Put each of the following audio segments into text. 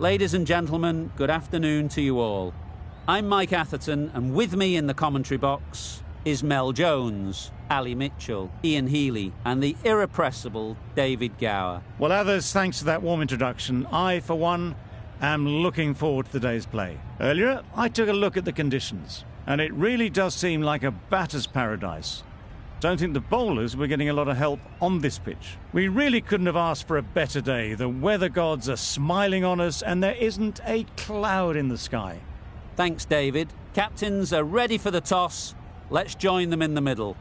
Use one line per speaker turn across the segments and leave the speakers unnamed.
Ladies and gentlemen, good afternoon to you all. I'm Mike Atherton, and with me in the commentary box is Mel Jones, Ali Mitchell, Ian Healy, and the irrepressible David Gower.
Well, others, thanks to that warm introduction, I, for one, am looking forward to the day's play. Earlier, I took a look at the conditions, and it really does seem like a batter's paradise. Don't think the bowlers were getting a lot of help on this pitch. We really couldn't have asked for a better day. The weather gods are smiling on us, and there isn't a cloud in the sky.
Thanks, David. Captains are ready for the toss. Let's join them in the middle.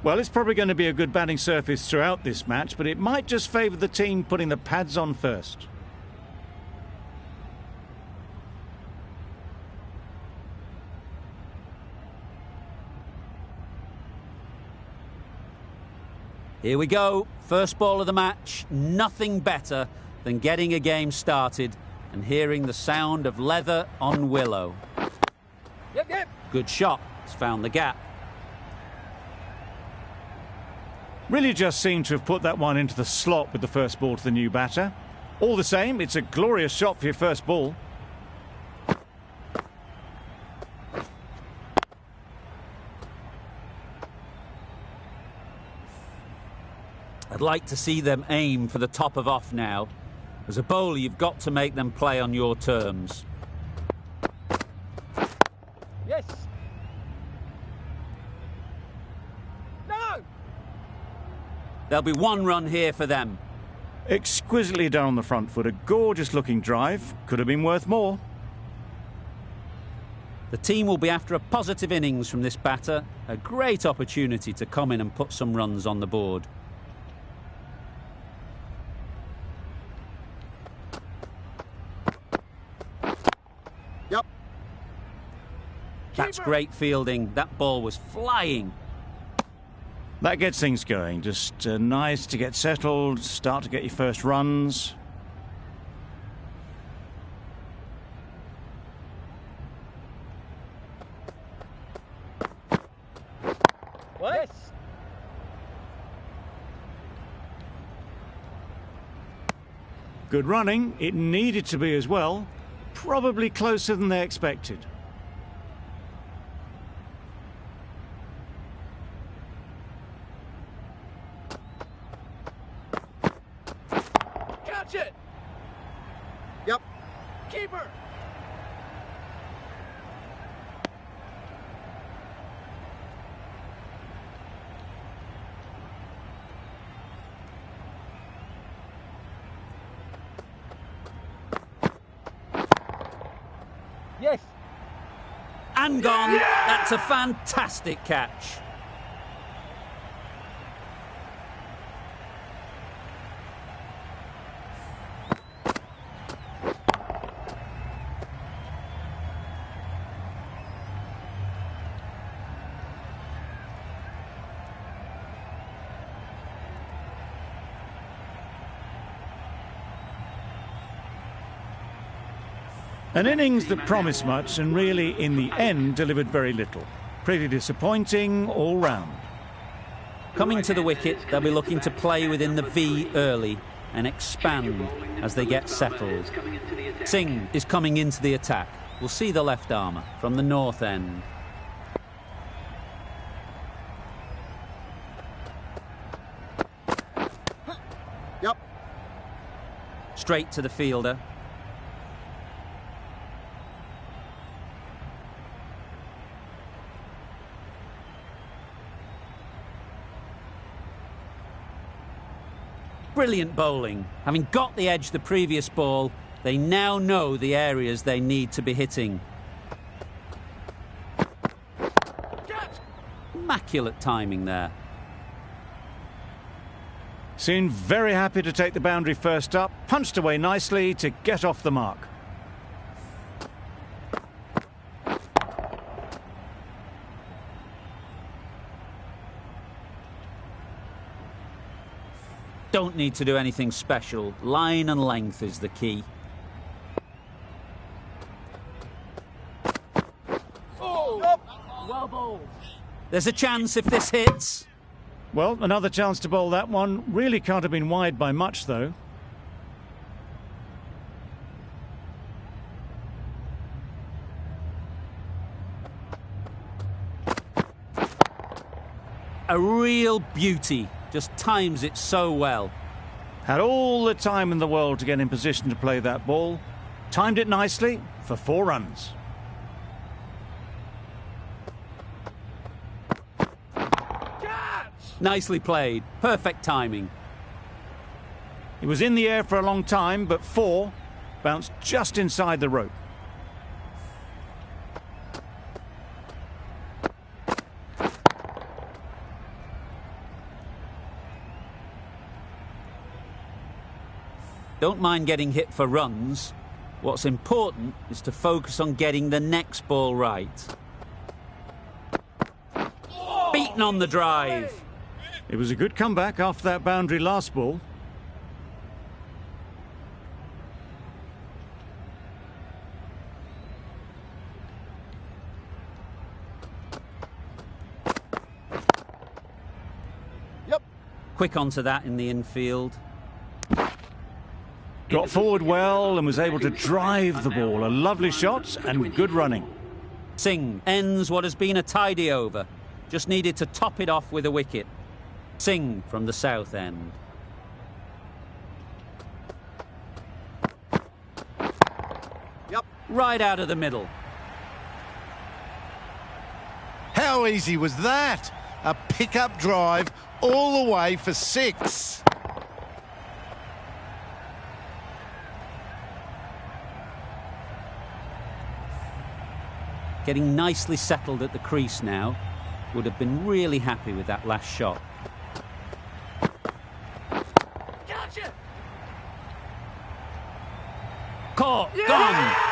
Well, it's probably going to be a good batting surface throughout this match, but it might just favour the team putting the pads on first.
Here we go. First ball of the match. Nothing better than getting a game started and hearing the sound of leather on willow. Yep. Good shot. It's found the gap.
Really just seemed to have put that one into the slot with the first ball to the new batter. All the same, it's a glorious shot for your first ball.
I'd like to see them aim for the top of off now. As a bowler, you've got to make them play on your terms. Yes. No! There'll be one run here for them.
Exquisitely done on the front foot. A gorgeous looking drive. Could have been worth more.
The team will be after a positive innings from this batter. A great opportunity to come in and put some runs on the board.
Yep.
That's great fielding. That ball was flying.
That gets things going. Just nice to get settled, start to get your first runs.
What? Yes.
Good running. It needed to be as well. Probably closer than they expected.
Catch it! Yep. Keeper!
Yes. And gone. Yeah! That's a fantastic catch.
An innings that promised much and really, in the end, delivered very little. Pretty disappointing all round.
Coming to the wicket, they'll be looking to play within the V early and expand as they get settled. Singh is coming into the attack. We'll see the left armour from the north end.
Yep.
Straight to the fielder. Brilliant bowling. Having got the edge the previous ball, they now know the areas they need to be hitting. Immaculate timing there.
Seemed very happy to take the boundary first up, punched away nicely to get off the mark.
Don't need to do anything special. Line and length is the key. There's a chance if this hits.
Well, another chance to bowl that one. Really can't have been wide by much, though.
A real beauty. Just times it so well.
Had all the time in the world to get in position to play that ball. Timed it nicely for 4 runs.
Nicely played. Perfect timing.
He was in the air for a long time, but 4 bounced just inside the rope.
Don't mind getting hit for runs. What's important is to focus on getting the next ball right. Beaten on the drive.
It was a good comeback after that boundary last ball.
Yep.
Quick onto that in the infield.
Got forward well and was able to drive the ball. A lovely shot and good running.
Singh ends what has been a tidy over. Just needed to top it off with a wicket. Singh from the south end.
Yep.
Right out of the middle.
How easy was that? A pickup drive all the way for 6.
Getting nicely settled at the crease now. Would have been really happy with that last shot. Gotcha. Caught. Yeah! Gone.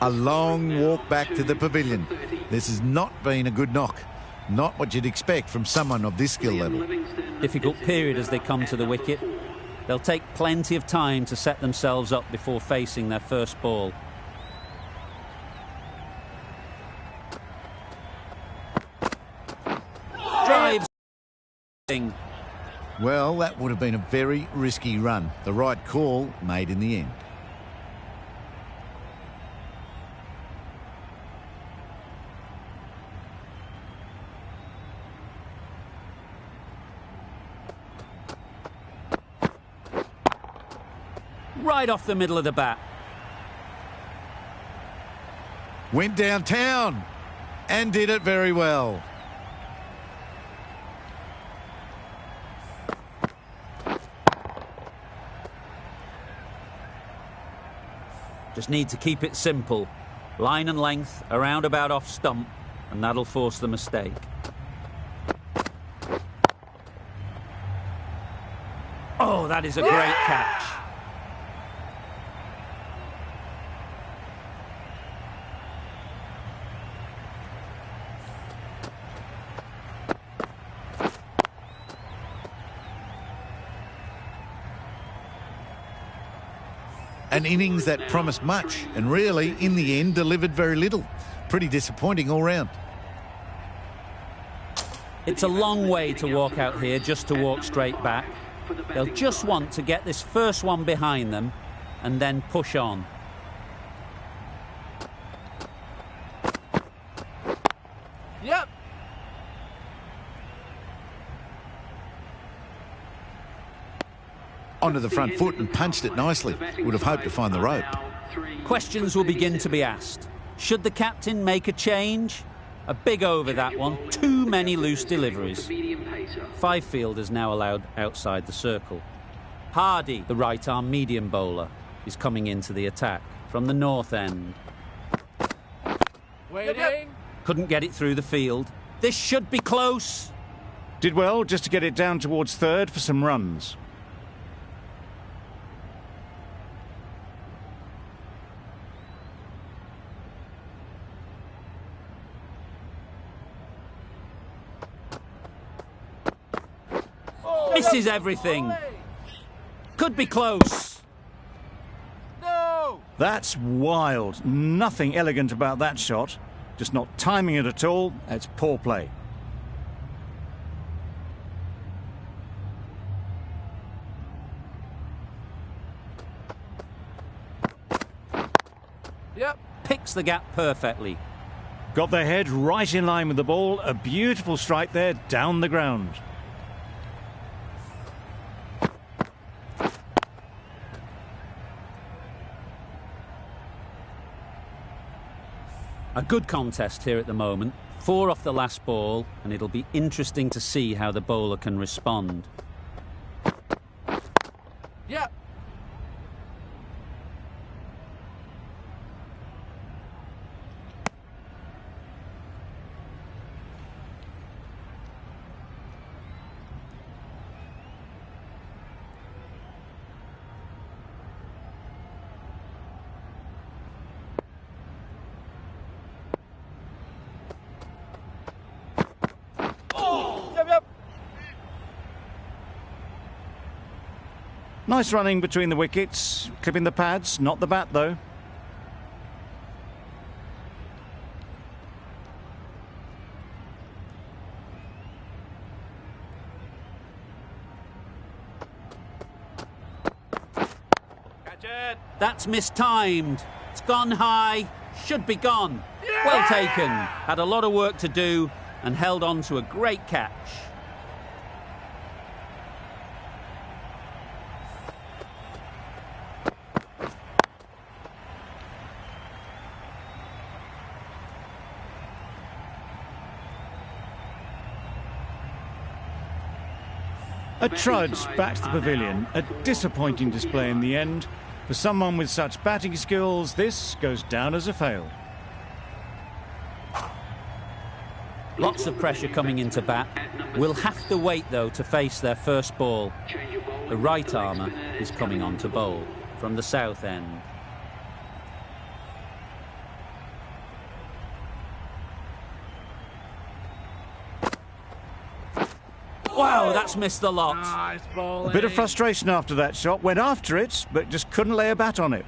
A long walk back to the pavilion. This has not been a good knock. Not what you'd expect from someone of this skill level.
Difficult period as they come to the wicket. They'll take plenty of time to set themselves up before facing their first ball. Drives.
Well, that would have been a very risky run. The right call made in the end.
Right off the middle of the bat.
Went downtown and did it very well.
Just need to keep it simple. Line and length, around about off stump, and that'll force the mistake. Oh, that is a great catch.
An innings that promised much and really, in the end, delivered very little. Pretty disappointing all round.
It's a long way to walk out here just to walk straight back. They'll just want to get this first one behind them and then push on.
Yep.
Onto the front foot and punched it nicely. Would have hoped to find the rope.
Questions will begin to be asked. Should the captain make a change? A big over that one. Too many loose deliveries. 5 fielders now allowed outside the circle. Hardy, the right-arm medium bowler, is coming into the attack from the north end.
Waiting.
Couldn't get it through the field. This should be close.
Did well just to get it down towards third for some runs.
Misses everything. Could be close.
No!
That's wild. Nothing elegant about that shot. Just not timing it at all. It's poor play.
Yep.
Picks the gap perfectly.
Got their head right in line with the ball. A beautiful strike there down the ground.
A good contest here at the moment. 4 off the last ball, and it'll be interesting to see how the bowler can respond.
Yep. Yep.
Nice running between the wickets. Clipping the pads, not the bat though.
Catch it.
That's mistimed. It's gone high. Should be gone. Well taken. Had a lot of work to do and held on to a great catch.
A trudge back to the pavilion. A disappointing display in the end. For someone with such batting skills, this goes down as a fail.
Lots of pressure coming into bat. Will have to wait, though, to face their first ball. The right armour is coming on to bowl from the south end. Wow, that's missed the lot.
Nice bowling.
A bit of frustration after that shot. Went after it, but just couldn't lay a bat on it.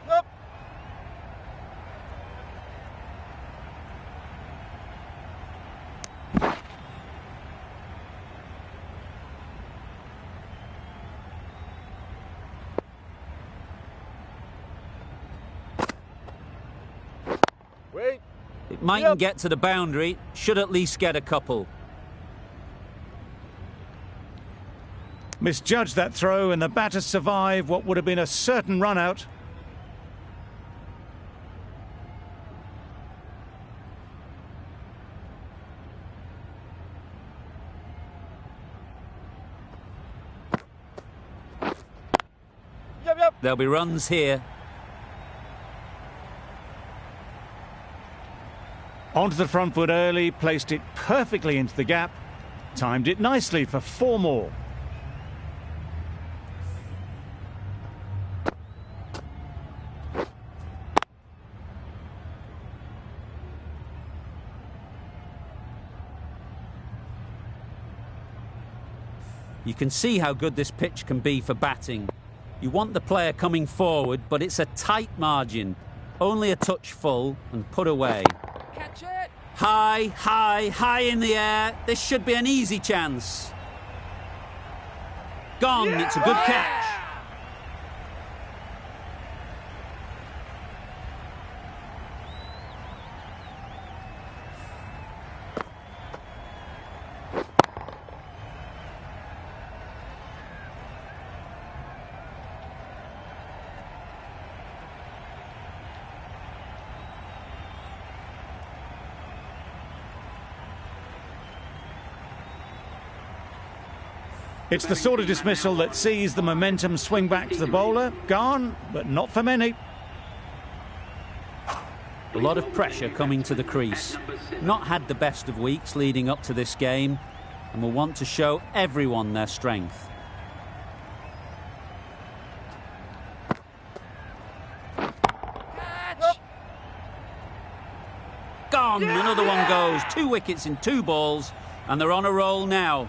Yep. Wait.
It mightn't get to the boundary. Should at least get a couple.
Misjudged that throw, and the batters survive what would have been a certain run out.
Yep.
There'll be runs here.
Onto the front foot early, placed it perfectly into the gap. Timed it nicely for 4 more.
You can see how good this pitch can be for batting. You want the player coming forward, but it's a tight margin. Only a touch full and put away.
Catch it.
High, high, high in the air. This should be an easy chance. Gone. It's a good catch.
It's the sort of dismissal that sees the momentum swing back to the bowler. Gone, but not for many.
A lot of pressure coming to the crease. Not had the best of weeks leading up to this game and will want to show everyone their strength. Gone! Another one goes. 2 wickets in 2 balls and they're on a roll now.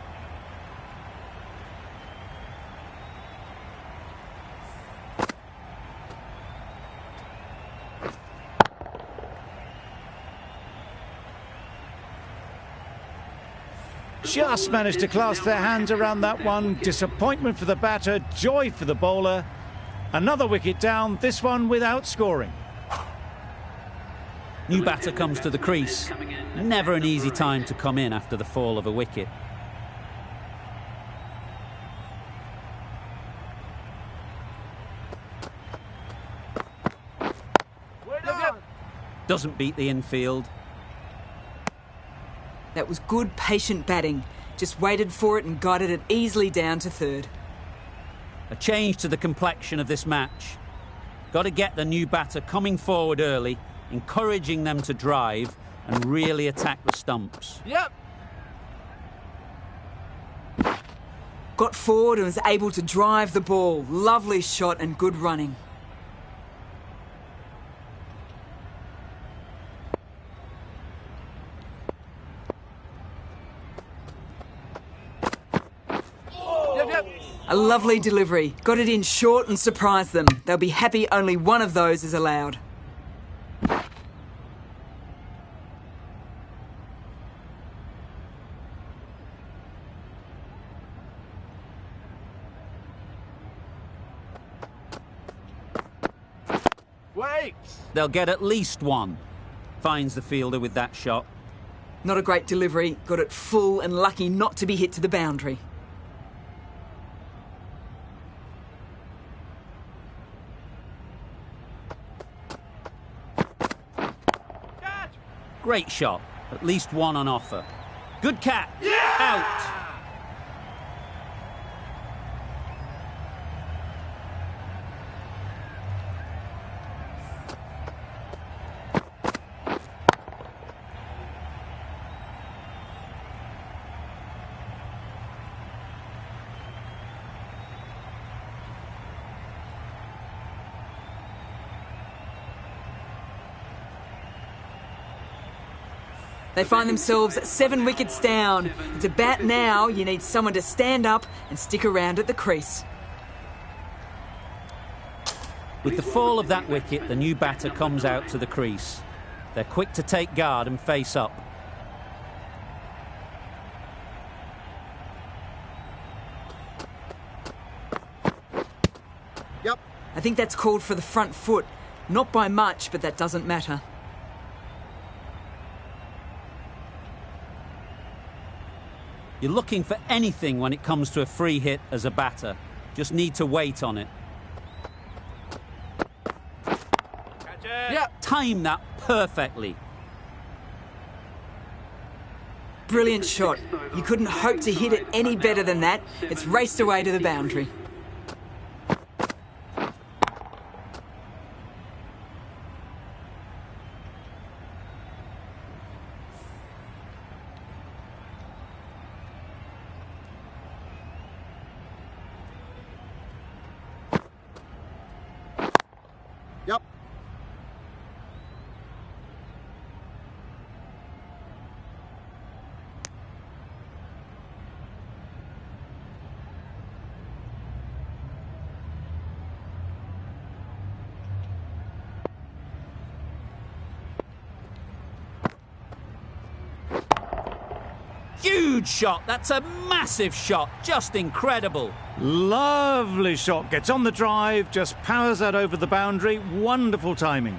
Just managed to clasp their hands around that one. Disappointment for the batter, joy for the bowler. Another wicket down, this one without scoring.
New batter comes to the crease. Never an easy time to come in after the fall of a wicket. Doesn't beat the infield.
That was good, patient batting. Just waited for it and guided it easily down to third.
A change to the complexion of this match. Got to get the new batter coming forward early, encouraging them to drive and really attack the stumps.
Yep.
Got forward and was able to drive the ball. Lovely shot and good running. A lovely delivery. Got it in short and surprised them. They'll be happy only one of those is allowed.
Wait!
They'll get at least one. Finds the fielder with that shot.
Not a great delivery. Got it full and lucky not to be hit to the boundary.
Great shot. At least one on offer. Good catch. Yeah! Out.
They find themselves 7 wickets down. To bat now, you need someone to stand up and stick around at the crease.
With the fall of that wicket, the new batter comes out to the crease. They're quick to take guard and face up.
Yep.
I think that's called for the front foot. Not by much, but that doesn't matter.
You're looking for anything when it comes to a free hit as a batter. Just need to wait on it.
Catch it.
Yeah. Time that perfectly.
Brilliant shot. You couldn't hope to hit it any better than that. It's raced away to the boundary.
Yep.
Huge shot. That's a massive shot. Just incredible.
Lovely shot. Gets on the drive, just powers that over the boundary. Wonderful timing.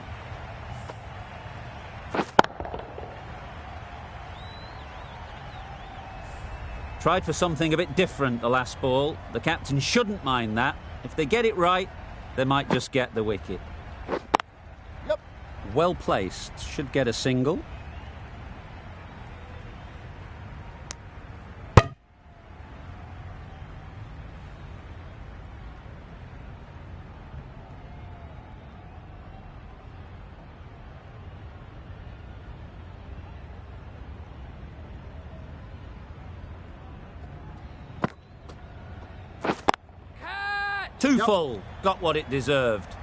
Tried for something a bit different the last ball. The captain shouldn't mind that. If they get it right, they might just get the wicket.
Yep.
Well placed. Should get a single. Too full. Got what it deserved.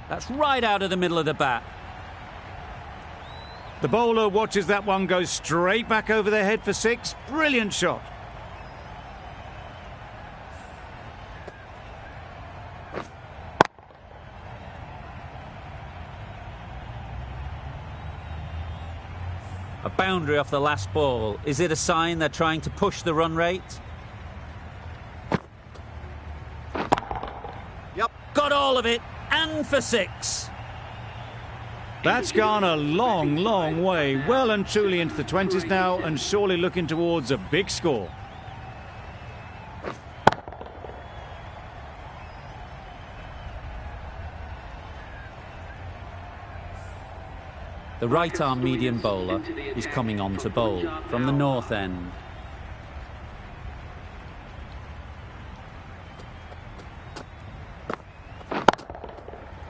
That's right out of the middle of the bat.
The bowler watches that one go straight back over their head for 6. Brilliant shot.
A boundary off the last ball. Is it a sign they're trying to push the run rate?
Yep.
Got all of it, and for 6.
That's gone a long, long way. Well and truly into the 20s now, and surely looking towards a big score.
The right-arm medium bowler is coming on to bowl from the north end.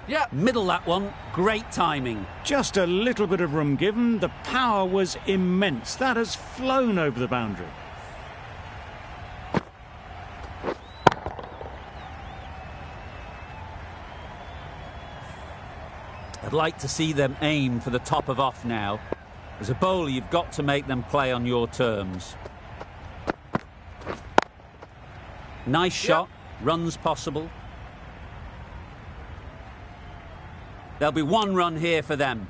Yeah.
Middle that one, great timing.
Just a little bit of room given. The power was immense. That has flown over the boundary.
I'd like to see them aim for the top of off now. As a bowler, you've got to make them play on your terms. Nice shot, runs possible. There'll be 1 run here for them.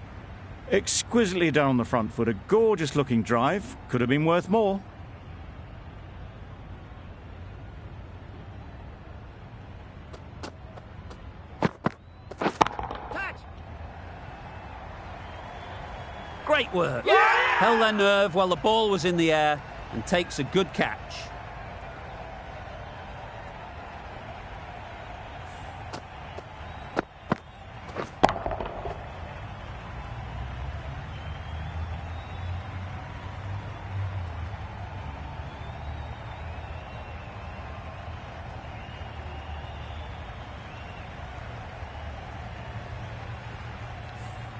Exquisitely done on the front foot. A gorgeous looking drive. Could have been worth more.
Great work.
Yeah!
Held their nerve while the ball was in the air and takes a good catch.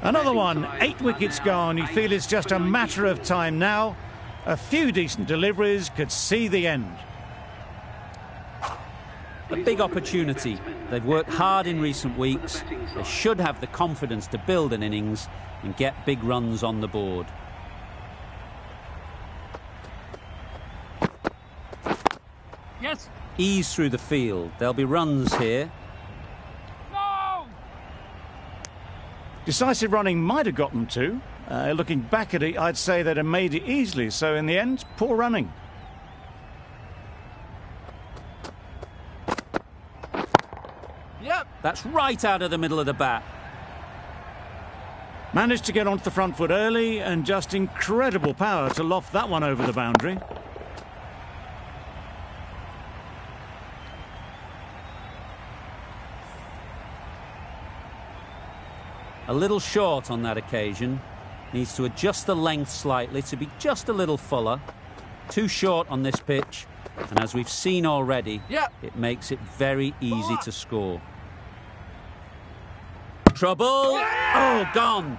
Another one, 8 wickets gone. You feel it's just a matter of time now. A few decent deliveries could see the end.
A big opportunity. They've worked hard in recent weeks. They should have the confidence to build an innings and get big runs on the board.
Yes.
Ease through the field. There'll be runs here.
Decisive running might have got them to. Looking back at it, I'd say they'd have made it easily. So in the end, poor running.
Yep.
That's right out of the middle of the bat.
Managed to get onto the front foot early and just incredible power to loft that one over the boundary.
A little short on that occasion. Needs to adjust the length slightly to be just a little fuller. Too short on this pitch. And as we've seen already, it makes it very easy to score. Trouble! Oh, gone!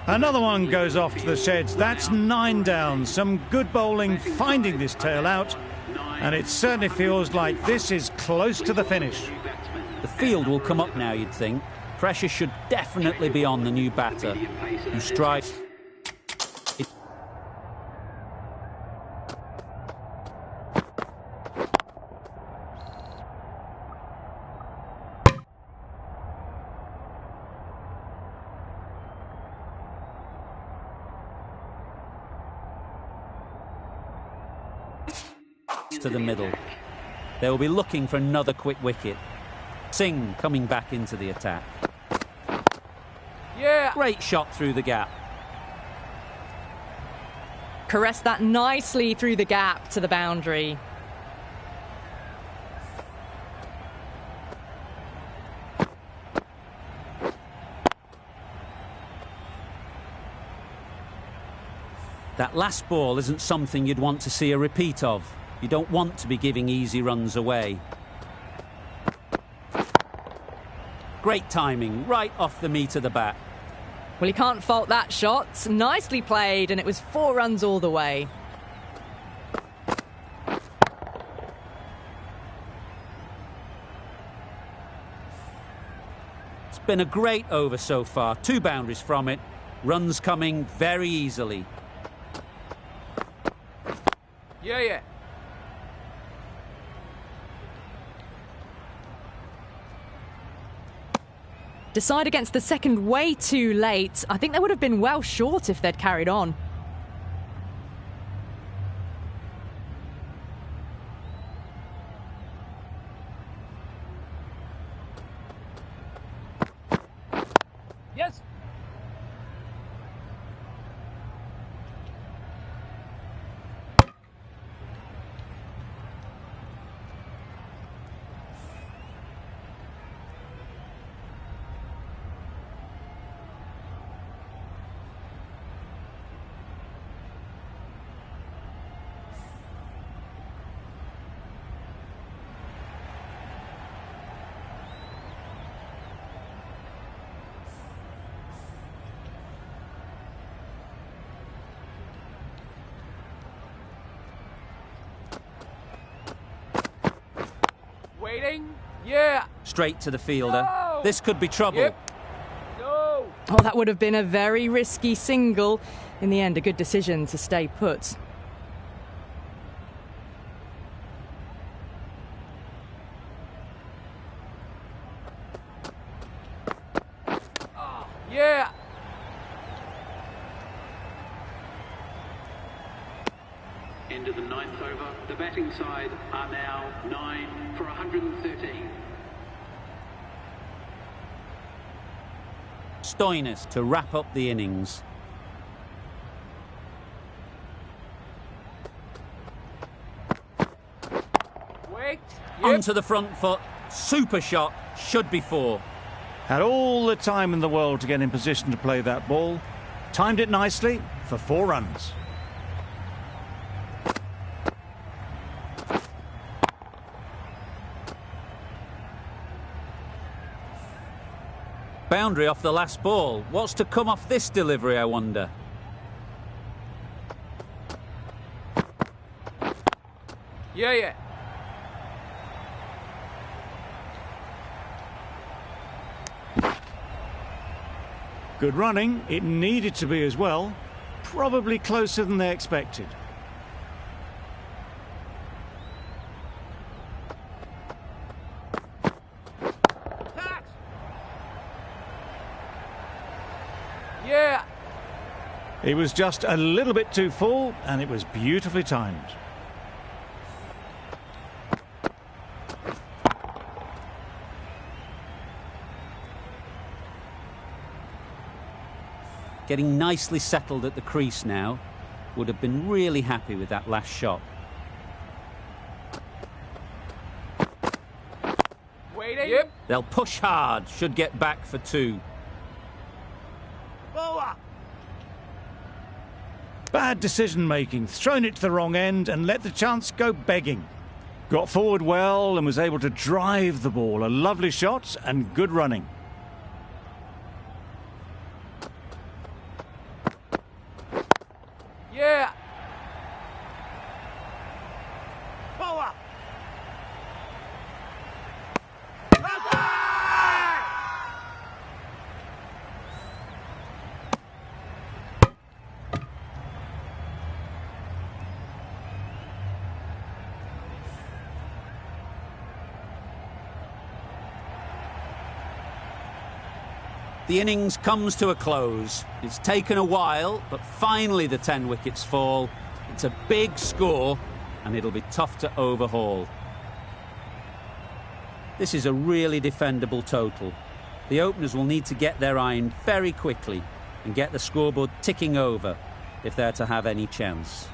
Another one goes off to the sheds. That's 9 down. Some good bowling finding this tail out. And it certainly feels like this is close to the finish.
The field will come up now, you'd think. Pressure should definitely be on the new batter, who strives. To the middle. They will be looking for another quick wicket. Singh coming back into the attack.
Yeah.
Great shot through the gap.
Caressed that nicely through the gap to the boundary.
That last ball isn't something you'd want to see a repeat of. You don't want to be giving easy runs away. Great timing, right off the meat of the bat.
Well, he can't fault that shot. Nicely played, and it was 4 runs all the way.
It's been a great over so far. 2 boundaries from it. Runs coming very easily.
Yeah.
Decide against the second way too late. I think they would have been well short if they'd carried on.
Yes. Waiting. Yeah.
Straight to the fielder.
No!
This could be trouble.
Yep. No.
Oh, that would have been a very risky single. In the end, a good decision to stay put.
Yeah.
End of the 9th over. The batting side are now 9 for 113.
Stoinis to wrap up the innings.
Wait. Yep.
Onto the front foot. Super shot. Should be 4.
Had all the time in the world to get in position to play that ball. Timed it nicely for 4 runs.
Boundary off the last ball. What's to come off this delivery, I wonder?
Yeah.
Good running. It needed to be as well. Probably closer than they expected.
Tax. Yeah.
It was just a little bit too full, and it was beautifully timed.
Getting nicely settled at the crease now. Would have been really happy with that last shot.
Waiting. Yep.
They'll push hard. Should get back for 2.
Bowler.
Bad decision-making, thrown it to the wrong end and let the chance go begging. Got forward well and was able to drive the ball. A lovely shot and good running.
Yeah. Bowler.
The innings comes to a close. It's taken a while, but finally the 10 wickets fall. It's a big score, and it'll be tough to overhaul. This is a really defendable total. The openers will need to get their iron very quickly and get the scoreboard ticking over if they're to have any chance.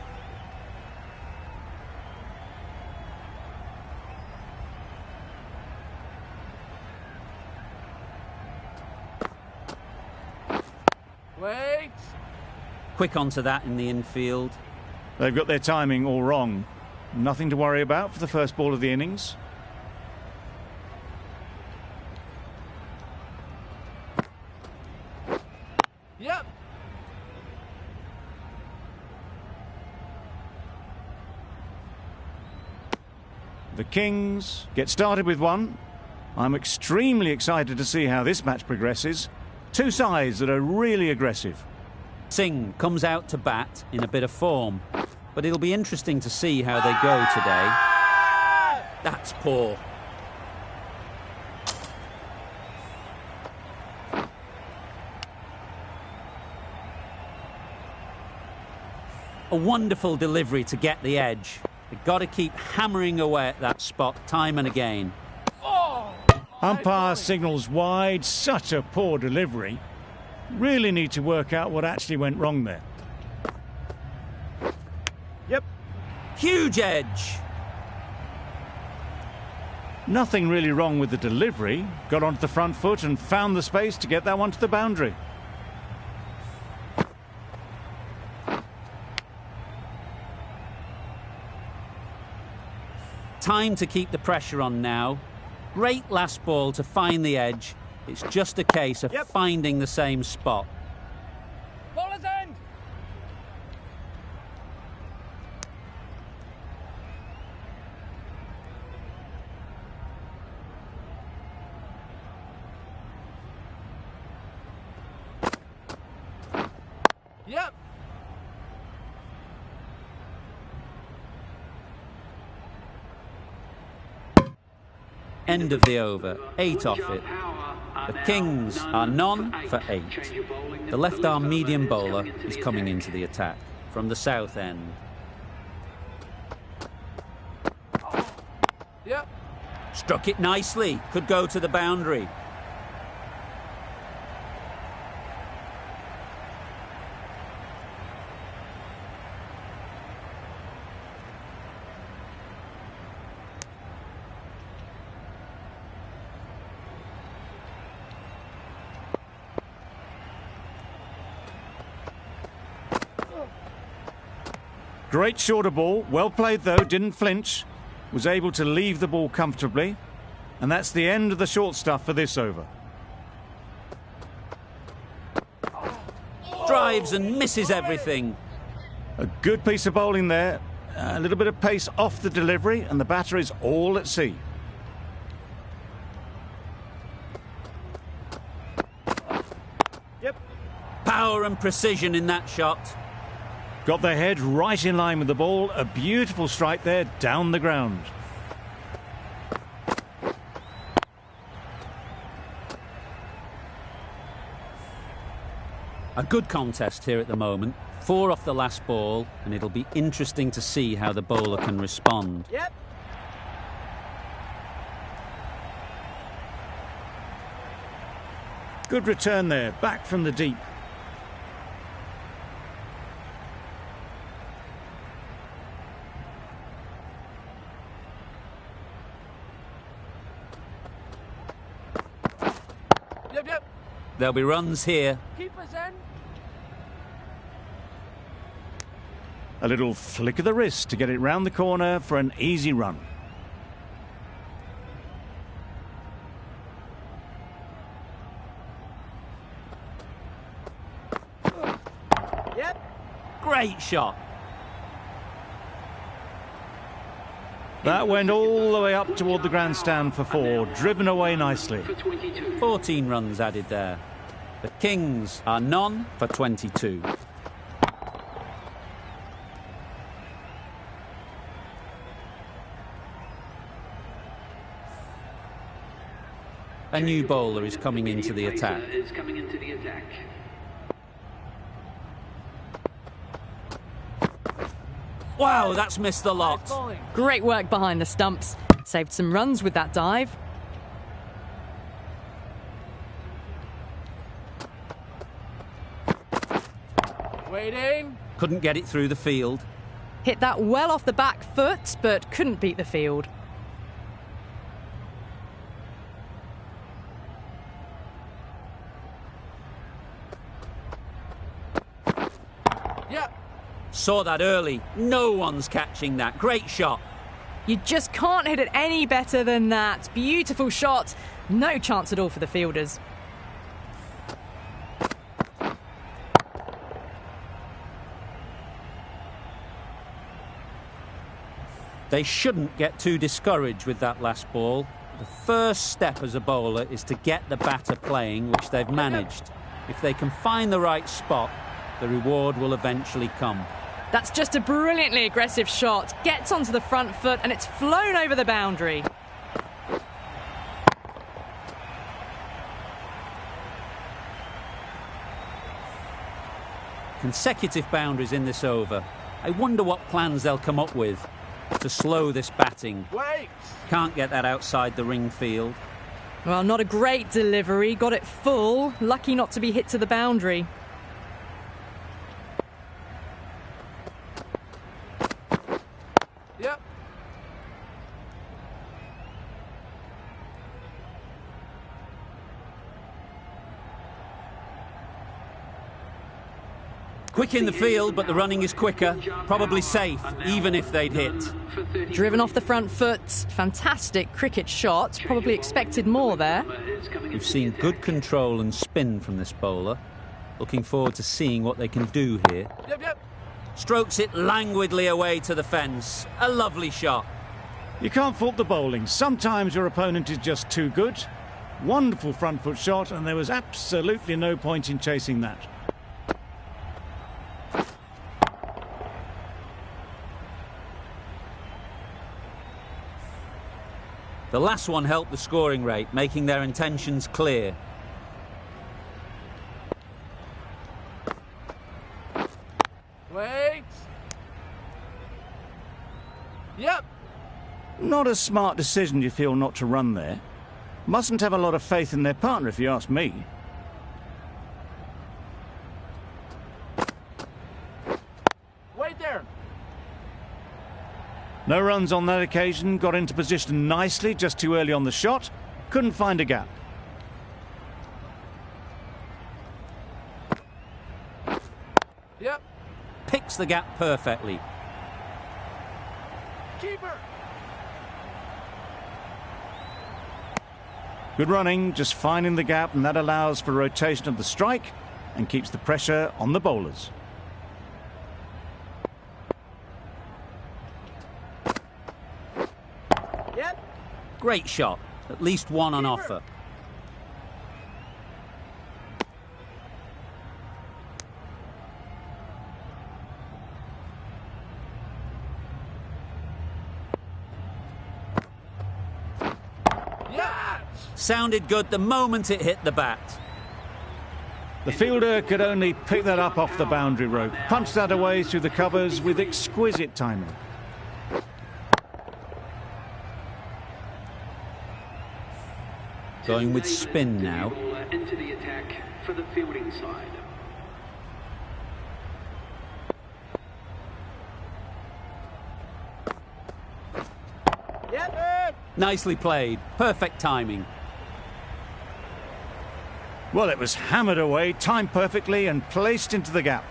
Wait.
Quick onto that in the infield.
They've got their timing all wrong. Nothing to worry about for the first ball of the innings.
Yep.
The Kings get started with one. I'm extremely excited to see how this match progresses. Two sides that are really aggressive.
Singh comes out to bat in a bit of form, but it'll be interesting to see how they go today. That's poor. A wonderful delivery to get the edge. They've got to keep hammering away at that spot time and again.
Umpire signals wide. Such a poor delivery. Really need to work out what actually went wrong there.
Yep.
Huge edge.
Nothing really wrong with the delivery. Got onto the front foot and found the space to get that one to the boundary.
Time to keep the pressure on now. Great last ball to find the edge. It's just a case of finding the same spot.
Bowler's end. Yep.
End of the over, 8 off it. The Kings are none for 8. The left-arm medium bowler is coming into the attack from the south end.
Yep.
Struck it nicely, could go to the boundary.
Great shorter ball, well played though, didn't flinch, was able to leave the ball comfortably, and that's the end of the short stuff for this over.
Drives and misses everything.
A good piece of bowling there, a little bit of pace off the delivery, and the batter is all at sea.
Yep.
Power and precision in that shot.
Got their head right in line with the ball. A beautiful strike there down the ground.
A good contest here at the moment. 4 off the last ball, and it'll be interesting to see how the bowler can respond.
Yep.
Good return there, back from the deep.
Yep.
There'll be runs here.
Keeper's end.
A little flick of the wrist to get it round the corner for an easy run.
Yep.
Great shot.
That went all the way up toward the grandstand for 4, driven away nicely.
14 runs added there. The Kings are none for 22. A new bowler is coming into the attack. Wow, that's missed the lot.
Great work behind the stumps. Saved some runs with that dive.
Waiting.
Couldn't get it through the field.
Hit that well off the back foot, but couldn't beat the field.
Yep.
Saw that early. No one's catching that. Great shot.
You just can't hit it any better than that. Beautiful shot. No chance at all for the fielders.
They shouldn't get too discouraged with that last ball. The first step as a bowler is to get the batter playing, which they've managed. If they can find the right spot, the reward will eventually come.
That's just a brilliantly aggressive shot. Gets onto the front foot and it's flown over the boundary.
Consecutive boundaries in this over. I wonder what plans they'll come up with to slow this batting.
Wait.
Can't get that outside the ring field.
Well, not a great delivery. Got it full. Lucky not to be hit to the boundary.
Yep.
Quick in the field, but the running is quicker. Probably safe, even if they'd hit.
Driven off the front foot. Fantastic cricket shot. Probably expected more there.
We've seen good control and spin from this bowler. Looking forward to seeing what they can do here.
Yep.
Strokes it languidly away to the fence. A lovely shot.
You can't fault the bowling. Sometimes your opponent is just too good. Wonderful front foot shot, and there was absolutely no point in chasing that.
The last one helped the scoring rate, making their intentions clear.
Wait. Yep.
Not a smart decision, you feel, not to run there. Mustn't have a lot of faith in their partner, if you ask me.
Wait there.
No runs on that occasion, got into position nicely, just too early on the shot. Couldn't find a gap.
Yep.
Picks the gap perfectly.
Keeper.
Good running, just finding the gap, and that allows for rotation of the strike and keeps the pressure on the bowlers.
Yep.
Great shot. At least one on offer. Sounded good the moment it hit the bat.
The fielder could only pick that up off the boundary rope, punch that away through the covers with exquisite timing.
Going with spin now.
Into the attack for the fielding side.
Yep.
Nicely played. Perfect timing.
Well, it was hammered away, timed perfectly and placed into the gap.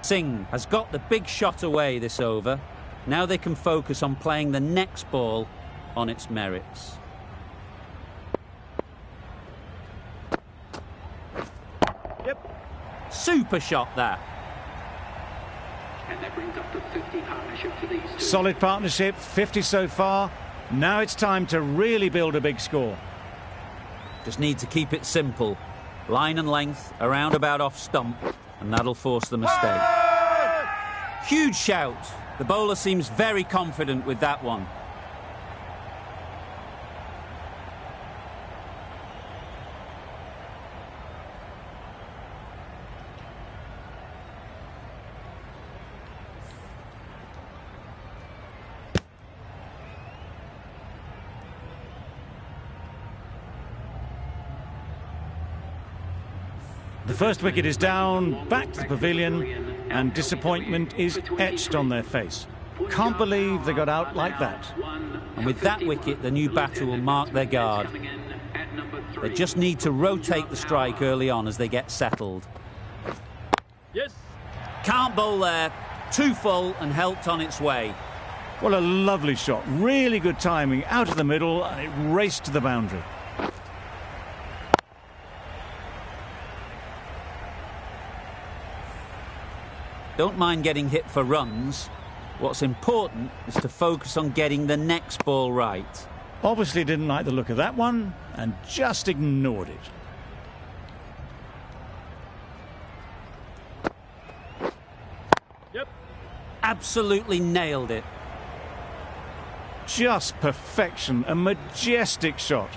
Singh has got the big shot away this over. Now they can focus on playing the next ball on its merits.
Yep.
Super shot that.
And that brings up the 50 partnership for these two.
Solid partnership, 50 so far. Now it's time to really build a big score.
Just need to keep it simple. Line and length, around about off stump, and that'll force the mistake. Huge shout. The bowler seems very confident with that one.
The first wicket is down, back to the pavilion, and disappointment is etched on their face. Can't believe they got out like that.
And with that wicket, the new batter will mark their guard. They just need to rotate the strike early on as they get settled.
Yes.
Can't bowl there. Too full and helped on its way.
What a lovely shot. Really good timing. Out of the middle, and it raced to the boundary.
Don't mind getting hit for runs. What's important is to focus on getting the next ball right.
Obviously didn't like the look of that one and just ignored it.
Yep.
Absolutely nailed it.
Just perfection, a majestic shot.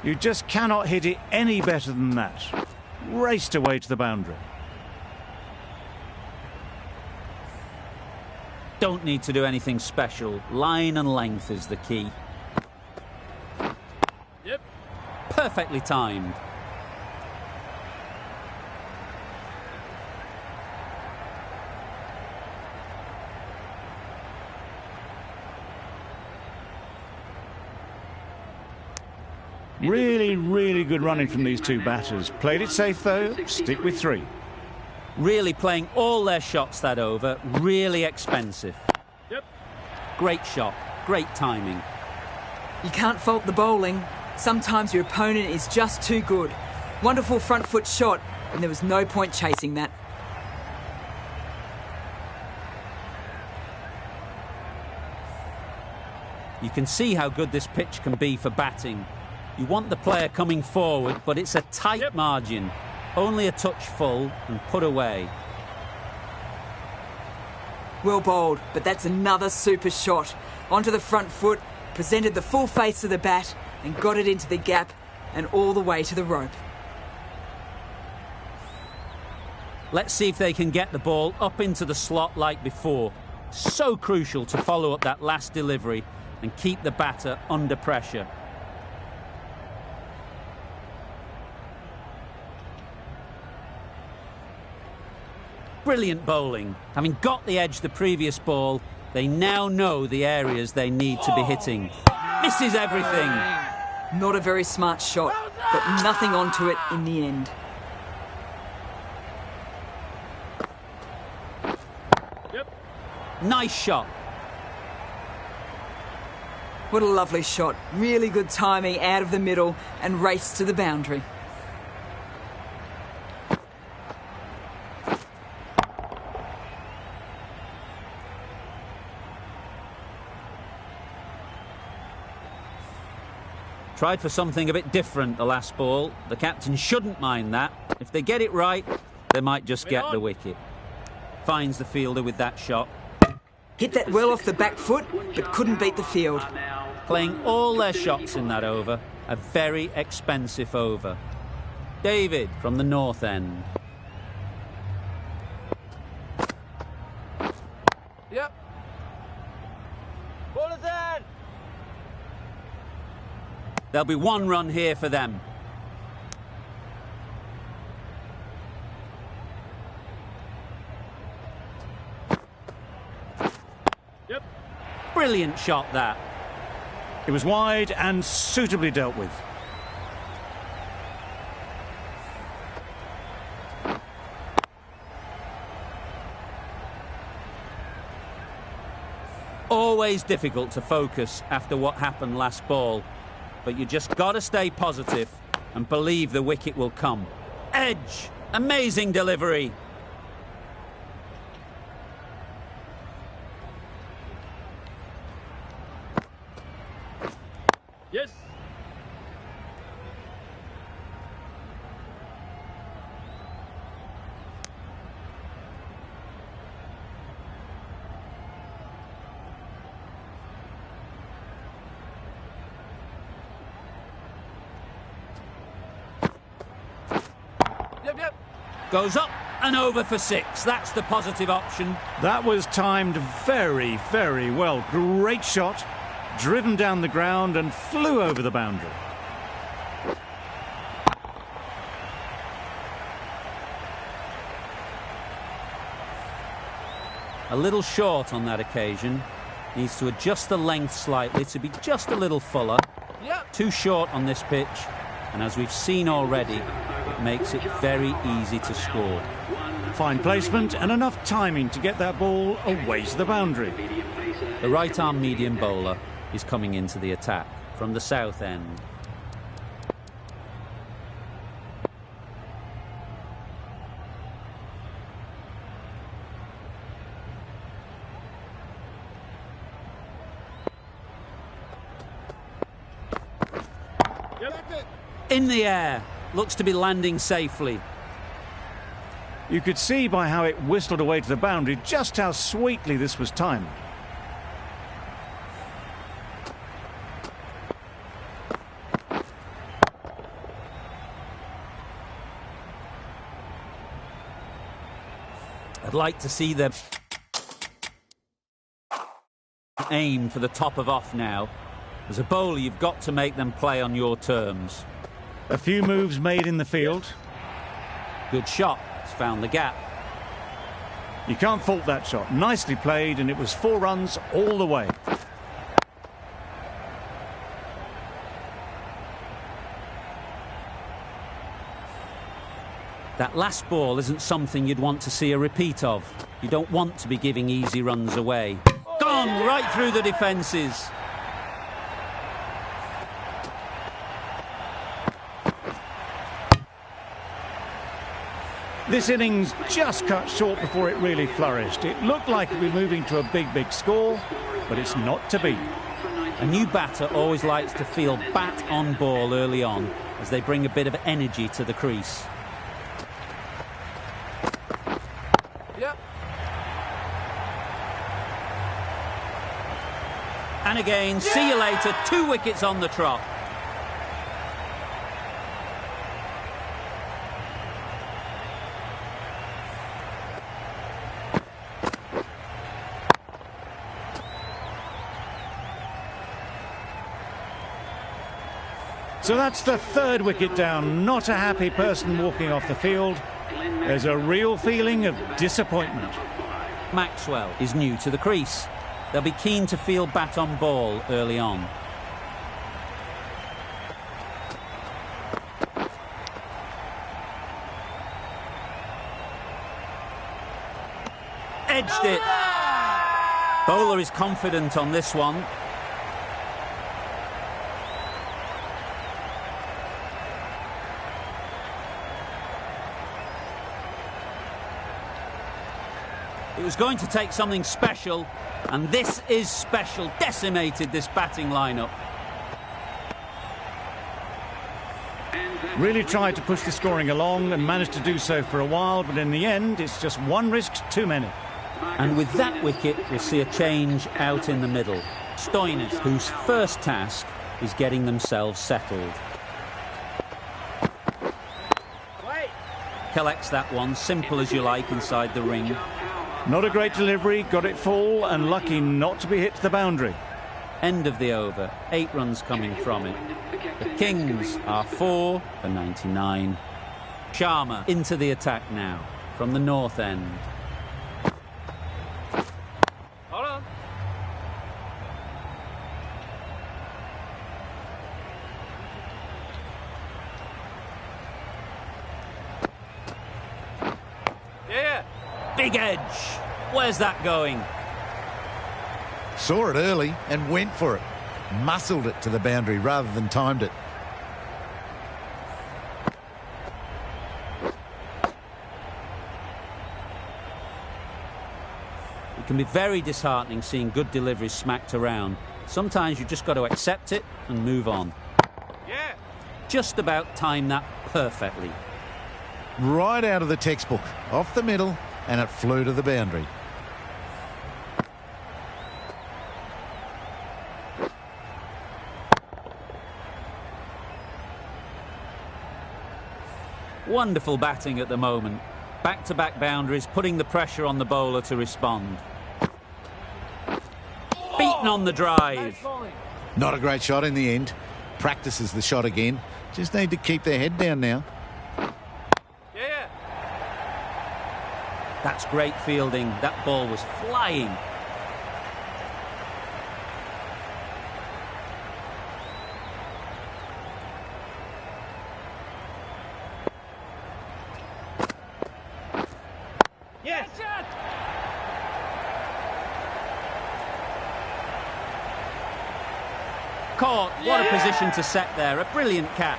You just cannot hit it any better than that. Raced away to the boundary.
Don't need to do anything special. Line and length is the key.
Yep.
Perfectly timed.
Really, really good running from these two batters. Played it safe though, stick with 3.
Really playing all their shots that over. Really expensive.
Yep.
Great shot. Great timing.
You can't fault the bowling. Sometimes your opponent is just too good. Wonderful front foot shot, and there was no point chasing that.
You can see how good this pitch can be for batting. You want the player coming forward, but it's a tight margin. Only a touch full and put away.
Well bowled, but that's another super shot. Onto the front foot, presented the full face of the bat and got it into the gap and all the way to the rope.
Let's see if they can get the ball up into the slot like before. So crucial to follow up that last delivery and keep the batter under pressure. Brilliant bowling. Having got the edge the previous ball, they now know the areas they need to be hitting. Misses everything.
Not a very smart shot, but nothing onto it in the end.
Yep.
Nice shot.
What a lovely shot. Really good timing out of the middle and raced to the boundary.
Tried for something a bit different the last ball. The captain shouldn't mind that. If they get it right, they might just get the wicket. Finds the fielder with that shot.
Hit that well off the back foot, but couldn't beat the field.
Playing all their shots in that over. A very expensive over. David from the north end.
Yep. Ball is in.
There'll be 1 run here for them.
Yep.
Brilliant shot that.
It was wide and suitably dealt with.
Always difficult to focus after what happened last ball. But you just got to stay positive and believe the wicket will come. Edge! Amazing delivery!
Yes. Yep.
Goes up and over for 6. That's the positive option.
That was timed very, very well. Great shot, driven down the ground and flew over the boundary.
A little short on that occasion. Needs to adjust the length slightly to be just a little fuller.
Yep.
Too short on this pitch, and as we've seen already, it makes it very easy to score.
Fine placement and enough timing to get that ball away to the boundary.
The right-arm medium bowler is coming into the attack from the south end. In the air, looks to be landing safely.
You could see by how it whistled away to the boundary just how sweetly this was timed.
I'd like to see them aim for the top of off now. As a bowler, you've got to make them play on your terms.
A few moves made in the field.
Good shot. It's found the gap.
You can't fault that shot. Nicely played, and it was 4 runs all the way.
That last ball isn't something you'd want to see a repeat of. You don't want to be giving easy runs away. Gone right through the defences.
This innings just cut short before it really flourished. It looked like it would be moving to a big score, but it's not to be.
A new batter always likes to feel bat on ball early on as they bring a bit of energy to the crease.
Yep.
And again, see you later, 2 wickets on the trot.
So that's the 3rd wicket down. Not a happy person walking off the field. There's a real feeling of disappointment.
Maxwell is new to the crease. They'll be keen to feel bat on ball early on. Edged it. Bowler is confident on this one. It was going to take something special, and this is special. Decimated this batting lineup.
Really tried to push the scoring along and managed to do so for a while, but in the end, it's just 1 risk too many.
And with that wicket, we'll see a change out in the middle. Stoinis, whose first task is getting themselves settled. Collects that one, simple as you like, inside the ring.
Not a great delivery, got it full and lucky not to be hit to the boundary.
End of the over, 8 runs coming from it. The Kings are 4 for 99. Sharma into the attack now from the north end.
Hold on. Yeah.
Big edge. Where's that going?
Saw it early and went for it. Muscled it to the boundary rather than timed it.
It can be very disheartening seeing good deliveries smacked around. Sometimes you just got to accept it and move on.
Yeah.
Just about timed that perfectly.
Right out of the textbook, off the middle, and it flew to the boundary.
Wonderful batting at the moment. Back-to-back boundaries, putting the pressure on the bowler to respond. Beaten on the drive.
Not a great shot in the end. Practices the shot again. Just need to keep their head down now.
Yeah.
That's great fielding. That ball was flying.
Yes!
Caught. What a position to set there. A brilliant catch.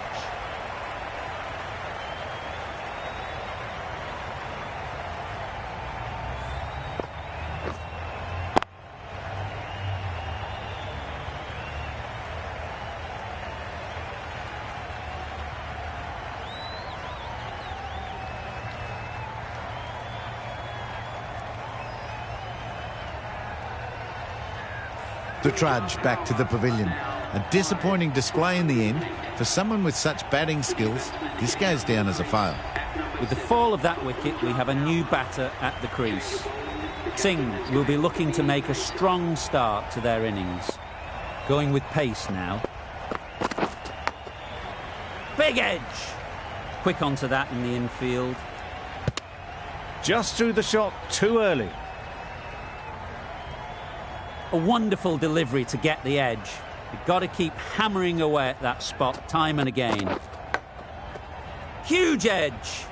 The trudge back to the pavilion. A disappointing display in the end. For someone with such batting skills, this goes down as a fail.
With the fall of that wicket, we have a new batter at the crease. Singh will be looking to make a strong start to their innings. Going with pace now. Big edge! Quick onto that in the infield.
Just threw the shot too early.
A wonderful delivery to get the edge. You've got to keep hammering away at that spot time and again. Huge edge!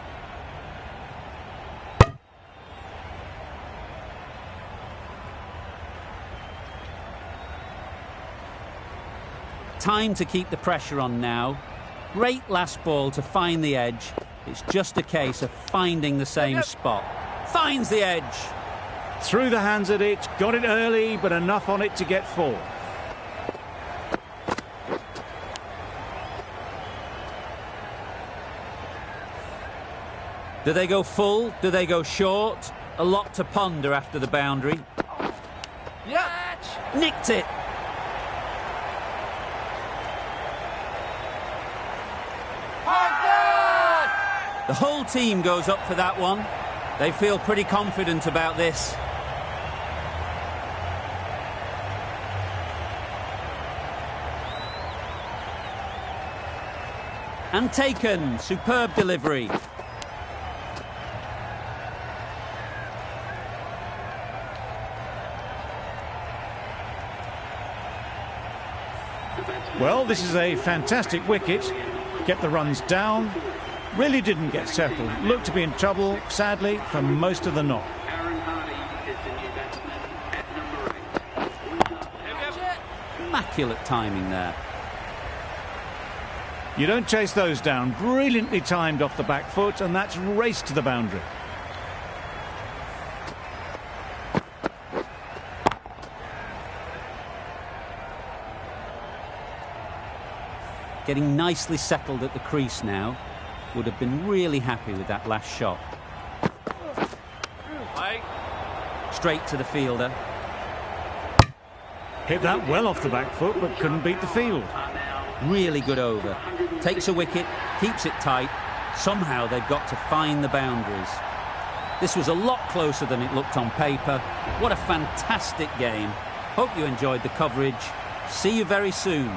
Time to keep the pressure on now. Great last ball to find the edge. It's just a case of finding the same spot. Finds the edge!
Threw the hands at it, got it early, but enough on it to get 4.
Do they go full? Do they go short? A lot to ponder after the boundary.
Yeah!
Nicked it! The whole team goes up for that one. They feel pretty confident about this. And taken. Superb delivery.
Well, this is a fantastic wicket. Get the runs down. Really didn't get settled. Looked to be in trouble, sadly, for most of the knock.
Aaron Hardy is the new batsman at number 8.
Immaculate timing there.
You don't chase those down. Brilliantly timed off the back foot, and that's raced to the boundary.
Getting nicely settled at the crease now. Would have been really happy with that last shot. Straight to the fielder.
Hit that well off the back foot, but couldn't beat the field.
Really good over. Takes a wicket, keeps it tight. Somehow they've got to find the boundaries. This was a lot closer than it looked on paper. What a fantastic game. Hope you enjoyed the coverage. See you very soon.